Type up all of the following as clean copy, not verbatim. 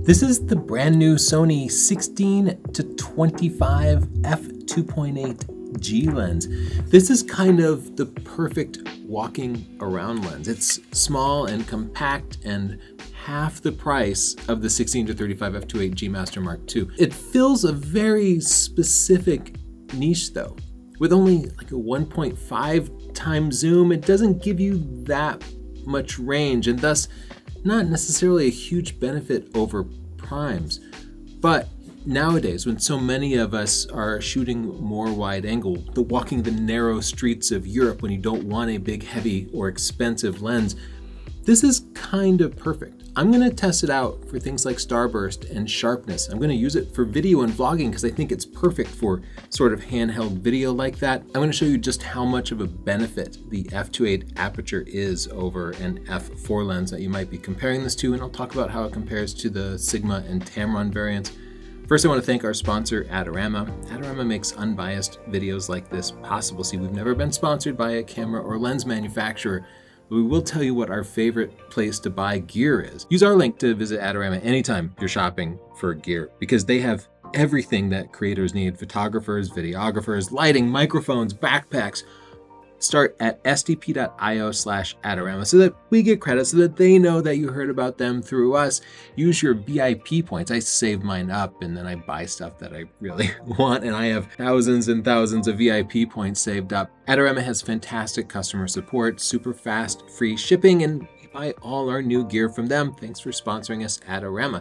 This is the brand new Sony 16-25 f2.8 G lens. This is kind of the perfect walking around lens. It's small and compact and half the price of the 16-35 f2.8 G Master Mark II. It fills a very specific niche though. With only like a 1.5 times zoom, it doesn't give you that much range and thus not necessarily a huge benefit over primes. But nowadays, when so many of us are shooting more wide angle, walking the narrow streets of Europe when you don't want a big, heavy, or expensive lens, this is kind of perfect. I'm gonna test it out for things like Starburst and Sharpness. I'm gonna use it for video and vlogging because I think it's perfect for sort of handheld video like that. I'm gonna show you just how much of a benefit the f2.8 aperture is over an f4 lens that you might be comparing this to, and I'll talk about how it compares to the Sigma and Tamron variants. First, I want to thank our sponsor, Adorama. Adorama makes unbiased videos like this possible. See, we've never been sponsored by a camera or lens manufacturer, but we will tell you what our favorite place to buy gear is. Use our link to visit Adorama anytime you're shopping for gear because they have everything that creators need: photographers, videographers, lighting, microphones, backpacks. Start at sdp.io/Adorama so that we get credit, so that they know that you heard about them through us. Use your VIP points. I save mine up and then I buy stuff that I really want, and I have thousands and thousands of VIP points saved up. Adorama has fantastic customer support, super fast, free shipping, and we buy all our new gear from them. Thanks for sponsoring us, Adorama.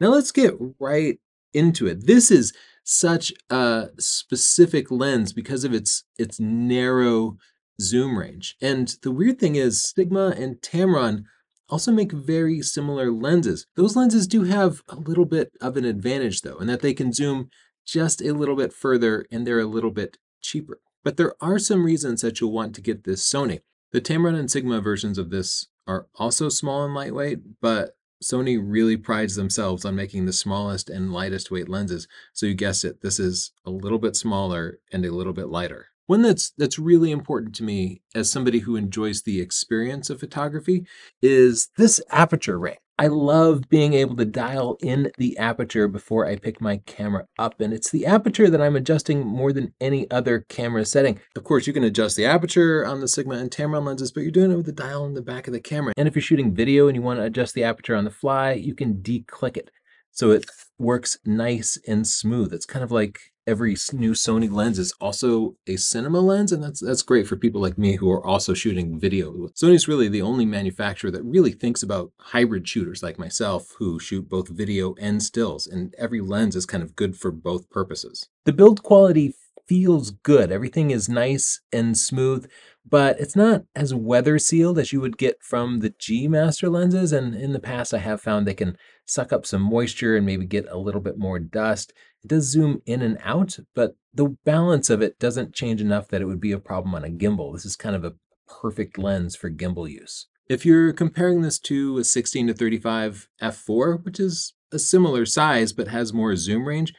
Now let's get right into it. This is such a specific lens because of its narrow zoom range. And the weird thing is Sigma and Tamron also make very similar lenses. Those lenses do have a little bit of an advantage though, in that they can zoom just a little bit further and they're a little bit cheaper. But there are some reasons that you'll want to get this Sony. The Tamron and Sigma versions of this are also small and lightweight, but Sony really prides themselves on making the smallest and lightest weight lenses. So you guessed it, this is a little bit smaller and a little bit lighter. One that's really important to me as somebody who enjoys the experience of photography is this aperture range. I love being able to dial in the aperture before I pick my camera up, and it's the aperture that I'm adjusting more than any other camera setting. Of course, you can adjust the aperture on the Sigma and Tamron lenses, but you're doing it with the dial in the back of the camera. And if you're shooting video and you want to adjust the aperture on the fly, you can declick it so it works nice and smooth. It's kind of like every new Sony lens is also a cinema lens, and that's great for people like me who are also shooting video. Sony's really the only manufacturer that really thinks about hybrid shooters like myself who shoot both video and stills, and every lens is kind of good for both purposes. The build quality feels good. Everything is nice and smooth, but it's not as weather sealed as you would get from the G Master lenses, and in the past I have found they can suck up some moisture and maybe get a little bit more dust. It does zoom in and out, but the balance of it doesn't change enough that it would be a problem on a gimbal. This is kind of a perfect lens for gimbal use. If you're comparing this to a 16-35 f4, which is a similar size but has more zoom range,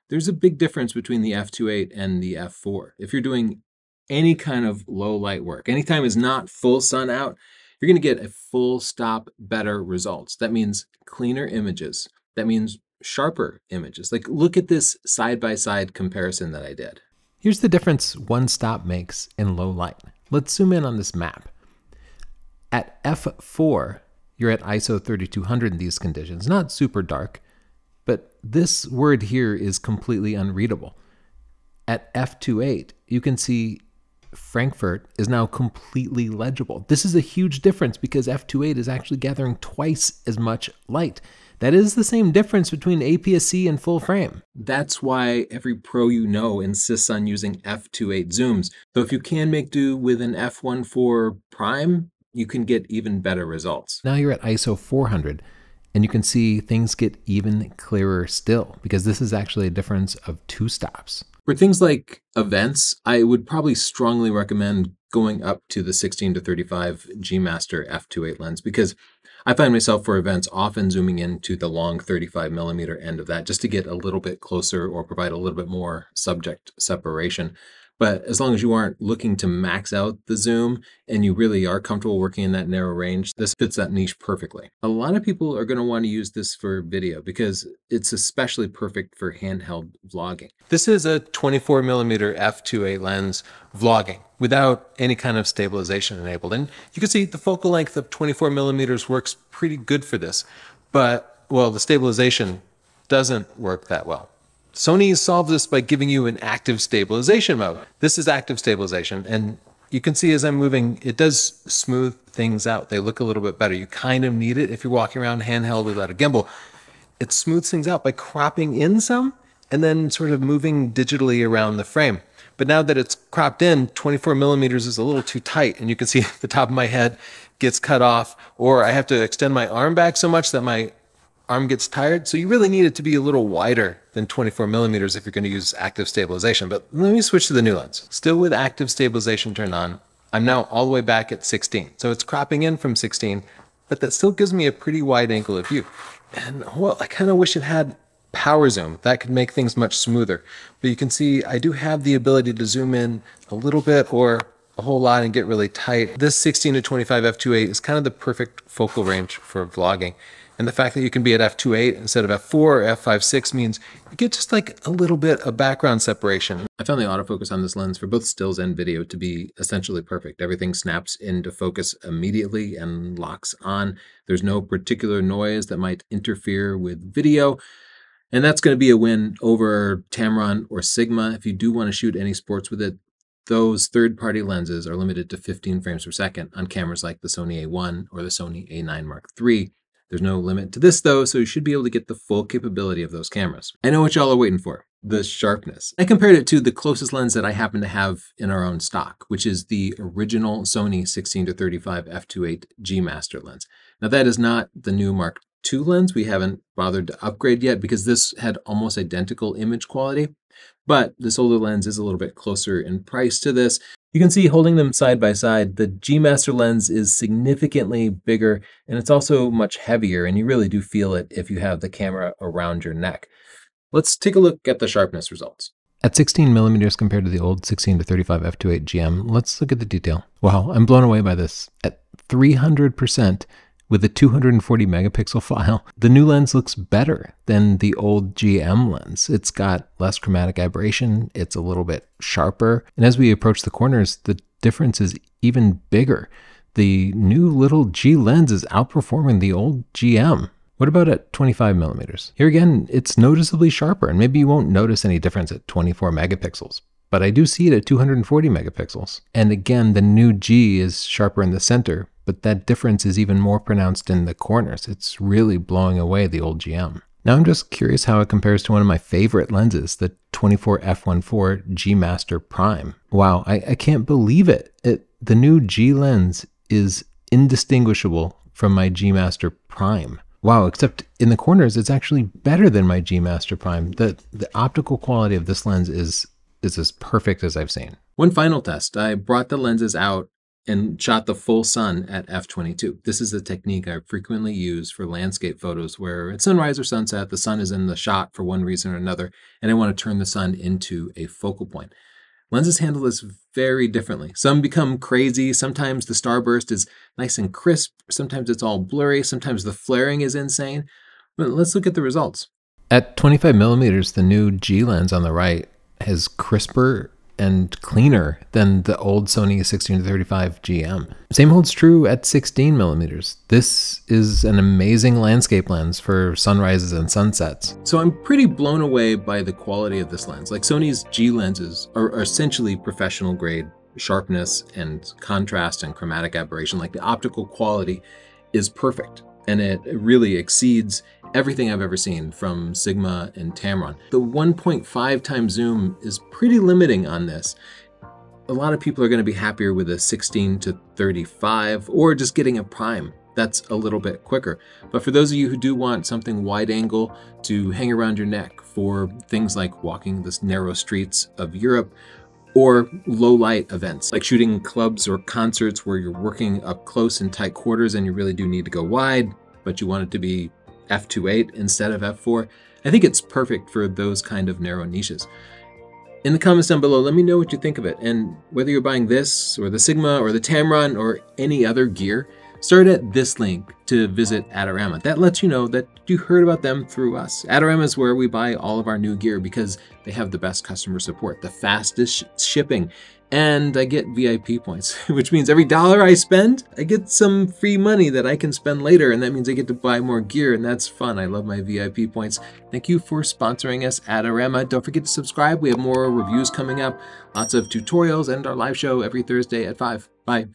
there's a big difference between the f2.8 and the f4. If you're doing any kind of low light work, anytime is not full sun out, you're going to get a full stop better results. That means cleaner images. That means sharper images. Like, look at this side-by-side comparison that I did. Here's the difference one stop makes in low light. Let's zoom in on this map. At f4, you're at ISO 3200 in these conditions, not super dark, but this word here is completely unreadable. At f2.8, you can see Frankfurt is now completely legible. This is a huge difference because f2.8 is actually gathering twice as much light. That is the same difference between APS-C and full frame. That's why every pro you know insists on using f2.8 zooms. So if you can make do with an f1.4 prime, you can get even better results. Now you're at ISO 400. And you can see things get even clearer still because this is actually a difference of 2 stops. For things like events, I would probably strongly recommend going up to the 16-35 G Master f2.8 lens because I find myself for events often zooming into the long 35mm end of that just to get a little bit closer or provide a little bit more subject separation. But as long as you aren't looking to max out the zoom and you really are comfortable working in that narrow range, this fits that niche perfectly. A lot of people are going to want to use this for video because it's especially perfect for handheld vlogging. This is a 24mm f2.8 lens vlogging without any kind of stabilization enabled. And you can see the focal length of 24mm works pretty good for this, but well, the stabilization doesn't work that well. Sony solved this by giving you an active stabilization mode. This is active stabilization, and you can see as I'm moving, it does smooth things out. They look a little bit better. You kind of need it if you're walking around handheld without a gimbal. It smooths things out by cropping in some and then sort of moving digitally around the frame. But now that it's cropped in, 24mm is a little too tight, and you can see the top of my head gets cut off, or I have to extend my arm back so much that my arm gets tired. So you really need it to be a little wider than 24mm if you're going to use active stabilization. But let me switch to the new lens. Still with active stabilization turned on, I'm now all the way back at 16. So it's cropping in from 16, but that still gives me a pretty wide angle of view. And well, I kind of wish it had power zoom. That could make things much smoother. But you can see I do have the ability to zoom in a little bit or a whole lot and get really tight. This 16-25 f2.8 is kind of the perfect focal range for vlogging. And the fact that you can be at f2.8 instead of f4 or f5.6 means you get just like a little bit of background separation. I found the autofocus on this lens for both stills and video to be essentially perfect. Everything snaps into focus immediately and locks on. There's no particular noise that might interfere with video. And that's going to be a win over Tamron or Sigma. If you do want to shoot any sports with it, those third-party lenses are limited to 15 frames per second on cameras like the Sony A1 or the Sony A9 Mark III. There's no limit to this though, so you should be able to get the full capability of those cameras. I know what y'all are waiting for, the sharpness. I compared it to the closest lens that I happen to have in our own stock, which is the original Sony 16-35 f2.8 G Master lens. Now that is not the new Mark II lens. We haven't bothered to upgrade yet because this had almost identical image quality, but this older lens is a little bit closer in price to this. You can see holding them side by side, the G Master lens is significantly bigger and it's also much heavier, and you really do feel it if you have the camera around your neck. Let's take a look at the sharpness results. At 16mm compared to the old 16-35 f2.8 GM, let's look at the detail. Wow, I'm blown away by this. At 300% with a 240 megapixel file, the new lens looks better than the old GM lens. It's got less chromatic aberration, it's a little bit sharper, and as we approach the corners, the difference is even bigger. The new little G lens is outperforming the old GM. What about at 25mm? Here again, it's noticeably sharper, and maybe you won't notice any difference at 24 megapixels. But I do see it at 240 megapixels. And again, the new G is sharper in the center, but that difference is even more pronounced in the corners. It's really blowing away the old GM. Now I'm just curious how it compares to one of my favorite lenses, the 24 f1.4 G Master Prime. Wow, I can't believe it. The new G lens is indistinguishable from my G Master Prime. Wow, except in the corners, it's actually better than my G Master Prime. The optical quality of this lens is as perfect as I've seen. One final test. I brought the lenses out and shot the full sun at f22. This is a technique I frequently use for landscape photos where at sunrise or sunset, the sun is in the shot for one reason or another, and I want to turn the sun into a focal point. Lenses handle this very differently. Some become crazy. Sometimes the starburst is nice and crisp. Sometimes it's all blurry. Sometimes the flaring is insane. But let's look at the results. At 25mm, the new G lens on the right is crisper and cleaner than the old Sony 16-35 GM. Same holds true at 16mm. This is an amazing landscape lens for sunrises and sunsets. So I'm pretty blown away by the quality of this lens. Like Sony's G lenses are essentially professional grade sharpness and contrast and chromatic aberration. Like the optical quality is perfect, and it really exceeds everything I've ever seen from Sigma and Tamron. The 1.5 times zoom is pretty limiting on this. A lot of people are going to be happier with a 16-35 or just getting a prime. That's a little bit quicker. But for those of you who do want something wide angle to hang around your neck for things like walking the narrow streets of Europe, or low light events like shooting clubs or concerts where you're working up close in tight quarters and you really do need to go wide, but you want it to be f2.8 instead of f4, I think it's perfect for those kind of narrow niches. In the comments down below, let me know what you think of it, and whether you're buying this, or the Sigma, or the Tamron, or any other gear, start at this link to visit Adorama. That lets you know that you heard about them through us. Adorama is where we buy all of our new gear because they have the best customer support, the fastest shipping, and I get VIP points, which means every dollar I spend, I get some free money that I can spend later, and that means I get to buy more gear, and that's fun. I love my VIP points. Thank you for sponsoring us, Adorama. Don't forget to subscribe. We have more reviews coming up, lots of tutorials, and our live show every Thursday at 5. Bye.